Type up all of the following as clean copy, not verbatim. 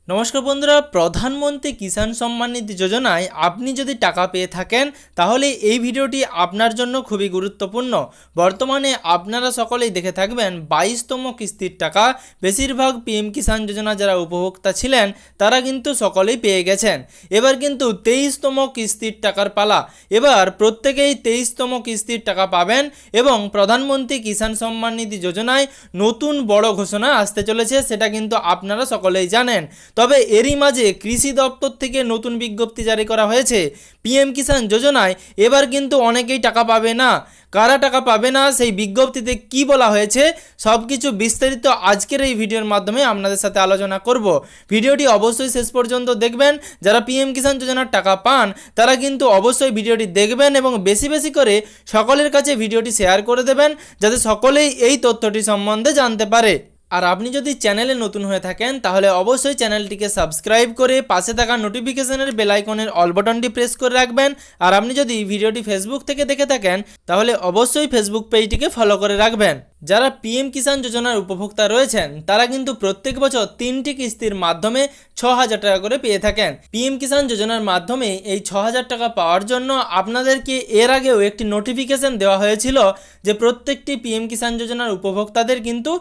নমস্কার বন্ধুরা, প্রধানমন্ত্রী কিষাণ সম্মান নিধি যোজনায় আপনি যদি টাকা পেয়ে থাকেন তাহলে এই ভিডিওটি আপনার জন্য খুবই গুরুত্বপূর্ণ। বর্তমানে আপনারা সকলেই দেখে থাকবেন 22তম কিস্তির টাকা বেশিরভাগ পিএম কিষাণ যোজনা যারা উপভোক্তা ছিলেন তারা কিন্তু সকলেই পেয়ে গেছেন। এবার কিন্তু 23তম কিস্তির টাকার পালা। এবার প্রত্যেকেই 23তম কিস্তির টাকা পাবেন এবং প্রধানমন্ত্রী কিষাণ সম্মান নিধি যোজনায় নতুন বড় ঘোষণা আসতে চলেছে, সেটা কিন্তু আপনারা সকলেই জানেন। তবে এরই মাঝে কৃষি দপ্তর থেকে নতুন বিজ্ঞপ্তি জারি করা হয়েছে। পিএম কিষাণ যোজনায় এবার কিন্তু অনেকেই টাকা পাবে না। কারা টাকা পাবে না, সেই বিজ্ঞপ্তিতে কি বলা হয়েছে, সব কিছু বিস্তারিত আজকের এই ভিডিওর মাধ্যমে আপনাদের সাথে আলোচনা করব। ভিডিওটি অবশ্যই শেষ পর্যন্ত দেখবেন। যারা পিএম কিষাণ যোজনার টাকা পান তারা কিন্তু অবশ্যই ভিডিওটি দেখবেন এবং বেশি বেশি করে সকলের কাছে ভিডিওটি শেয়ার করে দেবেন, যাতে সকলেই এই তথ্যটি সম্বন্ধে জানতে পারে। আর আপনি যদি চ্যানেলে নতুন হয়ে থাকেন তাহলে অবশ্যই চ্যানেলটিকে সাবস্ক্রাইব করে পাশে থাকা নোটিফিকেশনের বেল আইকনের অল বাটনটি প্রেস করে রাখবেন। আর আপনি যদি ভিডিওটি ফেসবুক থেকে দেখে থাকেন তাহলে অবশ্যই ফেসবুক পেজটিকে ফলো করে রাখবেন। যারা পিএম কিষাণ যোজনার উপভোক্তা রয়েছেন তারা কিন্তু প্রত্যেক বছর 3টি কিস্তির মাধ্যমে 6,000 টাকা করে পেয়ে থাকেন। পিএম কিষাণ যোজনার মাধ্যমে এই 6,000 টাকা পাওয়ার জন্য আপনাদেরকে এর আগেও একটি নোটিফিকেশন দেওয়া হয়েছিল যে প্রত্যেকটি পিএম কিষাণ যোজনার উপভোক্তাদের কিন্তু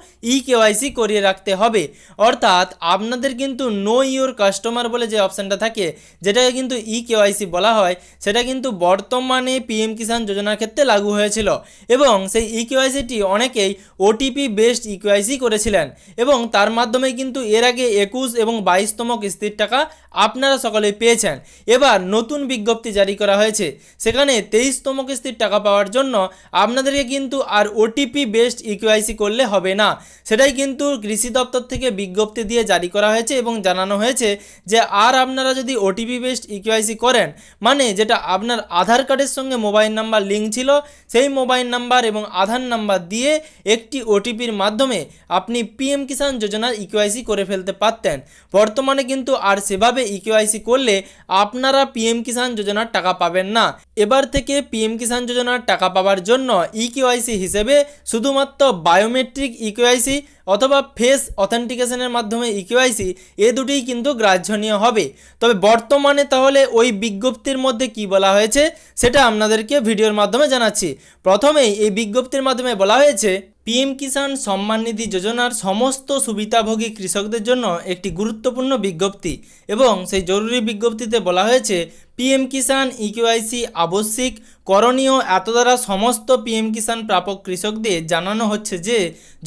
কেওয়াইসি করিয়ে রাখতে হবে। অর্থাৎ আপনাদের কিন্তু নো ইওর কাস্টমার বলে যে অপশানটা থাকে, যেটাকে কিন্তু কেওয়াইসি বলা হয়, সেটা কিন্তু বর্তমানে পিএম কিষাণ যোজনার ক্ষেত্রে লাগু হয়েছিল এবং সেই কেওয়াইসিটি অনেকে ওটিপি বেসড ইকেওয়াইসি করেছিলেন এবং তার মাধ্যমে কিন্তু এর আগে 21 এবং 22তম কিস্তির টাকা আপনারা সকলেই পেয়েছেন। এবার নতুন বিজ্ঞপ্তি জারি করা হয়েছে, সেখানে 23তম কিস্তির টাকা পাওয়ার জন্য আপনাদেরকে কিন্তু আর ওটিপি বেসড ইকেওয়াইসি করলে হবে না। সেটাই কিন্তু কৃষি দপ্তর থেকে বিজ্ঞপ্তি দিয়ে জারি করা হয়েছে এবং জানানো হয়েছে যে আর আপনারা যদি ওটিপি বেসড ইকেওয়াইসি করেন, মানে যেটা আপনার আধার কার্ডের সঙ্গে মোবাইল নাম্বার লিঙ্ক ছিল, সেই মোবাইল নাম্বার এবং আধার নাম্বার দিয়ে একটি ওটিপির মাধ্যমে আপনি পিএম কিষাণ যোজনার ইকেওয়াইসি করে ফেলতে পারতেন। বর্তমানে কিন্তু আর সেভাবে ইকেওয়াইসি করলে আপনারা পিএম কিষাণ যোজনার টাকা পাবেন না। এবার থেকে পিএম কিষাণ যোজনার টাকা পাওয়ার জন্য ইকেওয়াইসি হিসেবে শুধুমাত্র বায়োমেট্রিক ইকেওয়াইসি অথবা ফেস অথেন্টিকেশনের মাধ্যমে ইকেওয়াইসি, এ দুটিই কিন্তু গ্রাহ্যনীয় হবে। তবে বর্তমানে তাহলে ওই বিজ্ঞপ্তির মধ্যে কি বলা হয়েছে সেটা আপনাদেরকে ভিডিওর মাধ্যমে জানাচ্ছি। প্রথমেই এই বিজ্ঞপ্তির মাধ্যমে বলা হয়েছে পিএম কিষাণ সম্মান নিধি যোজনার সমস্ত সুবিধাভোগী কৃষকদের জন্য একটি গুরুত্বপূর্ণ বিজ্ঞপ্তি এবং সেই জরুরি বিজ্ঞপ্তিতে বলা হয়েছে পিএম কিষাণ ইকেওয়াইসি আবশ্যিক করণীয়। এত দ্বারা সমস্ত পিএম কিষাণ প্রাপক কৃষকদের জানানো হচ্ছে যে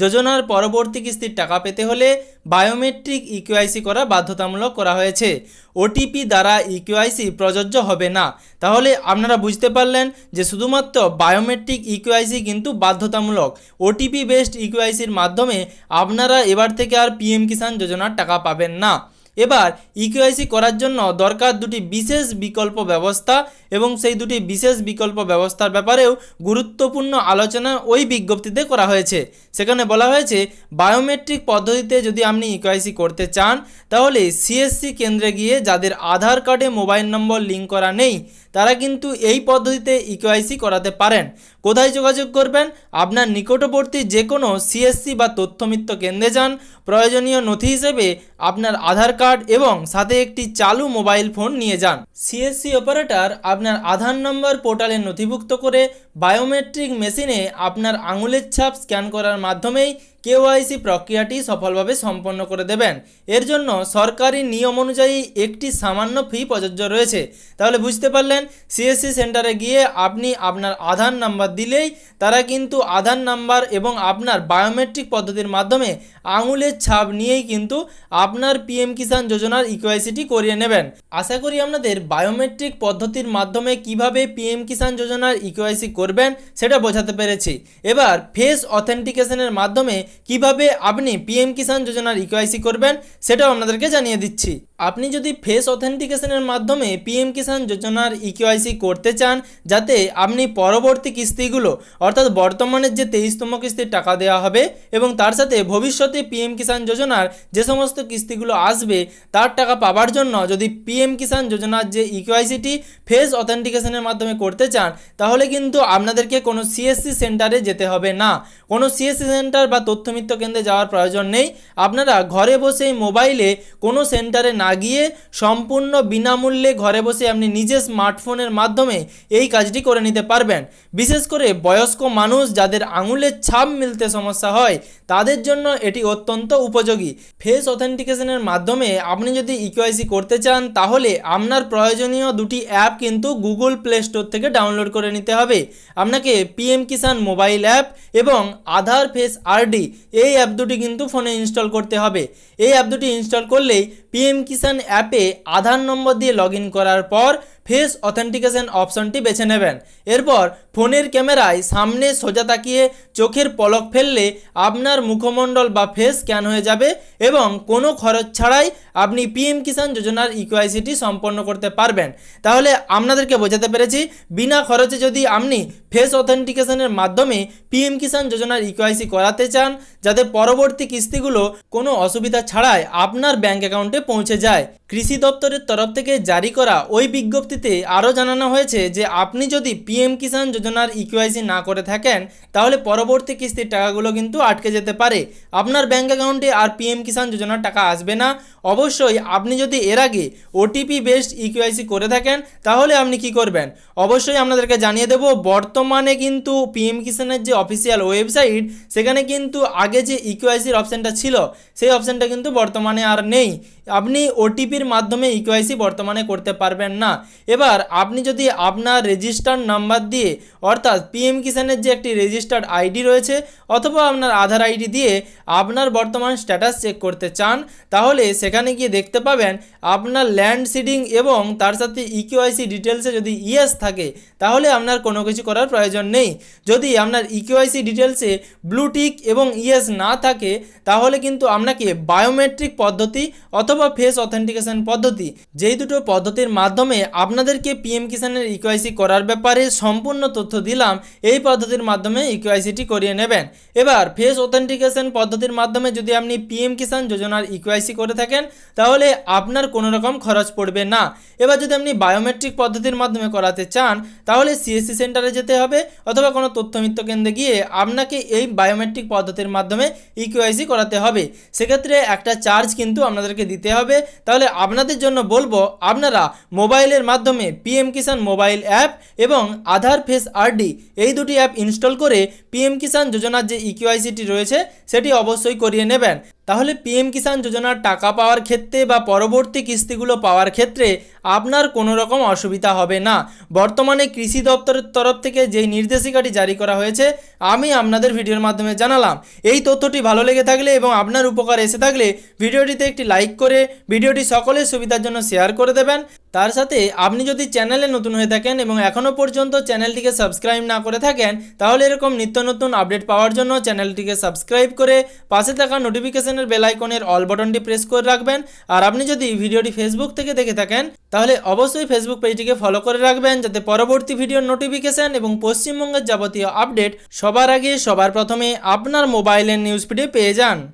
যোজনার পরবর্তী কিস্তির টাকা পেতে হলে বায়োমেট্রিক ইকেওয়াইসি করা বাধ্যতামূলক করা হয়েছে। ওটিপি দ্বারা ইকেওয়াইসি প্রযোজ্য হবে না। তাহলে আপনারা বুঝতে পারলেন যে শুধুমাত্র বায়োমেট্রিক ইকেওয়াইসি কিন্তু বাধ্যতামূলক। ওটিপি বেসড ইকেওয়াইসির মাধ্যমে আপনারা এবার থেকে আর পিএম কিষাণ যোজনার টাকা পাবেন না। এবার ইকেওয়াইসি করার জন্য দরকার দুটি বিশেষ বিকল্প ব্যবস্থা এবং সেই দুটি বিশেষ বিকল্প ব্যবস্থার ব্যাপারেও গুরুত্বপূর্ণ আলোচনা ওই বিজ্ঞপ্তিতে করা হয়েছে। সেখানে বলা হয়েছে বায়োমেট্রিক পদ্ধতিতে যদি আপনি ইকেওয়াইসি করতে চান তাহলে সিএসসি কেন্দ্রে গিয়ে যাদের আধার কার্ডে মোবাইল নম্বর লিঙ্ক করা নেই তারা কিন্তু এই পদ্ধতিতে ইকেওয়াইসি করাতে পারেন। কোথায় যোগাযোগ করবেন? আপনার নিকটবর্তী যে কোনো সিএসসি বা তথ্যমিত্র কেন্দ্রে যান। প্রয়োজনীয় নথি হিসেবে আপনার আধার কার্ড এবং সাথে একটি চালু মোবাইল ফোন নিয়ে যান। সিএসসি অপারেটর আপনার আধার নম্বর পোর্টালে নথিভুক্ত করে বায়োমেট্রিক মেশিনে আপনার আঙুলের ছাপ স্ক্যান করার মাধ্যমেই কেওয়াইসি প্রক্রিয়াটি সফলভাবে সম্পন্ন করে দেবেন। এর জন্য সরকারি নিয়ম অনুযায়ী একটি সামান্য ফি প্রযোজ্য রয়েছে। তাহলে বুঝতে পারলেন, সিএসসি সেন্টারে গিয়ে আপনি আপনার আধার নাম্বার দিলেই তারা কিন্তু আধার নাম্বার এবং আপনার বায়োমেট্রিক পদ্ধতির মাধ্যমে আঙুলের ছাপ নিয়েই কিন্তু আপনার পিএম কিষাণ যোজনার ইকেওয়াইসিটি করিয়ে নেবেন। আশা করি আপনাদের বায়োমেট্রিক পদ্ধতির মাধ্যমে কিভাবে পিএম কিষাণ যোজনার ইকেওয়াইসি করবেন সেটা বোঝাতে পেরেছি। এবার ফেস অথেন্টিকেশনের মাধ্যমে কিভাবে আপনি পিএম কিষাণ যোজনার ইকেওয়াইসি করবেন সেটাও আপনাদেরকে জানিয়ে দিচ্ছি। আপনি যদি ফেস অথেন্টিকেশনের মাধ্যমে পিএম কিষাণ যোজনার ইকেওয়াইসি করতে চান, যাতে আপনি পরবর্তী কিস্তিগুলো অর্থাৎ বর্তমানের যে 23তম কিস্তির টাকা দেওয়া হবে এবং তার সাথে ভবিষ্যতে পিএম কিষাণ যোজনার যে সমস্ত কিস্তিগুলো আসবে তার টাকা পাওয়ার জন্য যদি পিএম কিষাণ যোজনার যে ইকেওয়াইসিটি ফেস অথেন্টিকেশনের মাধ্যমে করতে চান, তাহলে কিন্তু আপনাদেরকে কোনো সিএসসি সেন্টারে যেতে হবে না। কোনো সিএসসি সেন্টার বা তথ্যমিত্র কেন্দ্রে যাওয়ার প্রয়োজন নেই। আপনারা ঘরে বসেই মোবাইলে কোনো সেন্টারে না গিয়ে সম্পূর্ণ বিনামূল্যে ঘরে বসে আপনি নিজের স্মার্টফোনের মাধ্যমে এই কাজটি করে নিতে পারবেন। বিশেষ করে বয়স্ক মানুষ যাদের আঙুলের ছাপ মিলতে সমস্যা হয় তাদের জন্য এটি অত্যন্ত উপযোগী। ফেস অথেন্টিকেশনের মাধ্যমে আপনি যদি ইকেওয়াইসি করতে চান, তাহলে আপনার প্রয়োজনীয় দুটি অ্যাপ কিন্তু গুগল প্লে স্টোর থেকে ডাউনলোড করে নিতে হবে। আপনাকে পিএম কিষাণ মোবাইল অ্যাপ এবং আধার ফেস আরডি এই অ্যাপ দুটি কিন্তু ফোনে ইনস্টল করতে হবে। এই অ্যাপ দুটি ইনস্টল করলেই পিএম কিষাণ অ্যাপে আধার নম্বর দিয়ে লগ ইন করার পর ফেস অথেন্টিকেশন অপশনটি বেছে নেবেন। এরপর ফোনের ক্যামেরায় সামনে সোজা তাকিয়ে চোখের পলক ফেললে আপনার মুখমণ্ডল বা ফেস স্ক্যান হয়ে যাবে এবং কোনো খরচ ছাড়াই আপনি পিএম কিষাণ যোজনার ইকেওয়াইসিটি সম্পন্ন করতে পারবেন। তাহলে আপনাদেরকে বোঝাতে পেরেছি, বিনা খরচে যদি আপনি ফেস অথেন্টিকেশনের মাধ্যমে পিএম কিষাণ যোজনার ইকেওয়াইসি করাতে চান, যাতে পরবর্তী কিস্তিগুলো কোনো অসুবিধা ছাড়াই আপনার ব্যাঙ্ক অ্যাকাউন্টে পৌঁছে যায়। কৃষি দপ্তরের তরফ থেকে জারি করা ওই বিজ্ঞপ্তিতে আরও জানানো হয়েছে যে আপনি যদি পিএম কিষাণ যোজনার ইকেওয়াইসি না করে থাকেন, তাহলে পরবর্তী কিস্তির টাকাগুলো কিন্তু আটকে যেতে পারে। আপনার ব্যাঙ্ক অ্যাকাউন্টে আর পিএম কিষাণ যোজনার টাকা আসবে না। অবশ্যই আপনি যদি এর আগে ওটিপি বেসড ইকেওয়াইসি করে থাকেন, তাহলে আপনি কি করবেন অবশ্যই আপনাদেরকে জানিয়ে দেব। বর্তমানে কিন্তু পিএম কিষাণের যে অফিসিয়াল ওয়েবসাইট, সেখানে কিন্তু আগে যে ইকেওয়াইসির অপশানটা ছিল সেই অপশানটা কিন্তু বর্তমানে আর নেই। আপনি ওটিপির মাধ্যমে ইকেওয়াইসি বর্তমানে করতে পারবেন না। এবার আপনি যদি আপনার রেজিস্টার্ড নাম্বার দিয়ে অর্থাৎ পিএম কিষাণের যে একটি রেজিস্টার্ড আইডি রয়েছে অথবা আপনার আধার আইডি দিয়ে আপনার বর্তমান স্ট্যাটাস চেক করতে চান, তাহলে সেখানে গিয়ে দেখতে পাবেন আপনার ল্যান্ড সিডিং এবং তার সাথে ইকেওয়াইসি ডিটেলসে যদি ইয়েস থাকে, তাহলে আপনার কোনো কিছু করার প্রয়োজন নেই। যদি আপনার ইকেওয়াইসি ডিটেলসে ব্লু টিক এবং ইয়েস না থাকে, তাহলে কিন্তু আপনাকে বায়োমেট্রিক পদ্ধতি অথবা ফেস অথেন্টিকেশন পদ্ধতি, যেই দুটো পদ্ধতির মাধ্যমে আপনাদেরকে পিএম কিষাণের ইকেওয়াইসি করার ব্যাপারে সম্পূর্ণ তথ্য দিলাম, এই পদ্ধতির মাধ্যমে ইকেওয়াইসিটি করিয়ে নেবেন। এবার ফেস অথেন্টিকেশন পদ্ধতির মাধ্যমে যদি আপনি পিএম কিষাণ যোজনার ইকেওয়াইসি করে থাকেন, তাহলে আপনার কোনো রকম খরচ পড়বে না। এবার যদি আপনি বায়োমেট্রিক পদ্ধতির মাধ্যমে করাতে চান, তাহলে সিএসসি সেন্টারে যেতে হবে অথবা কোনো তথ্যমিত্র কেন্দ্রে গিয়ে আপনাকে এই বায়োমেট্রিক পদ্ধতির মাধ্যমে ইকেওয়াইসি করাতে হবে। সেক্ষেত্রে একটা চার্জ কিন্তু আপনাদেরকে দিতে হবে। তাহলে আপনাদের জন্য বলবো, আপনারা মোবাইলের মাধ্যমে পিএম কিষাণ মোবাইল অ্যাপ এবং আধার ফেস আরডি এই দুটি অ্যাপ ইনস্টল করে পিএম কিষাণ যোজনার যে ইকেওয়াইসিটি রয়েছে সেটি অবশ্যই করিয়ে নেবেন। তাহলে পিএম কিষাণ যোজনার টাকা পাওয়ার ক্ষেত্রে বা পরবর্তী কিস্তিগুলো পাওয়ার ক্ষেত্রে আপনার কোনো রকম অসুবিধা হবে না। বর্তমানে কৃষি দপ্তরের তরফ থেকে যেই নির্দেশিকাটি জারি করা হয়েছে আমি আপনাদের ভিডিওর মাধ্যমে জানালাম। এই তথ্যটি ভালো লেগে থাকলে এবং আপনার উপকার এসে থাকলে ভিডিওটিতে একটি লাইক করে ভিডিওটি সকলের সুবিধার জন্য শেয়ার করে দেবেন। তার সাথে আপনি যদি চ্যানেলে নতুন হয়ে থাকেন এবং এখনও পর্যন্ত চ্যানেলটিকে সাবস্ক্রাইব না করে থাকেন, তাহলে এরকম নিত্য নতুন আপডেট পাওয়ার জন্য চ্যানেলটিকে সাবস্ক্রাইব করে পাশে থাকা নোটিফিকেশনের বেল আইকনের অল বাটনটি প্রেস করে রাখবেন। আর আপনি যদি ভিডিওটি ফেসবুক থেকে দেখে থাকেন, তাহলে অবশ্যই ফেসবুক পেজটিকে ফলো করে রাখবেন, যাতে পরবর্তী ভিডিওর নোটিফিকেশন এবং পশ্চিমবঙ্গের যাবতীয় আপডেট সবার আগে সবার প্রথমে আপনার মোবাইলের নিউজ ফিডে পেয়ে যান।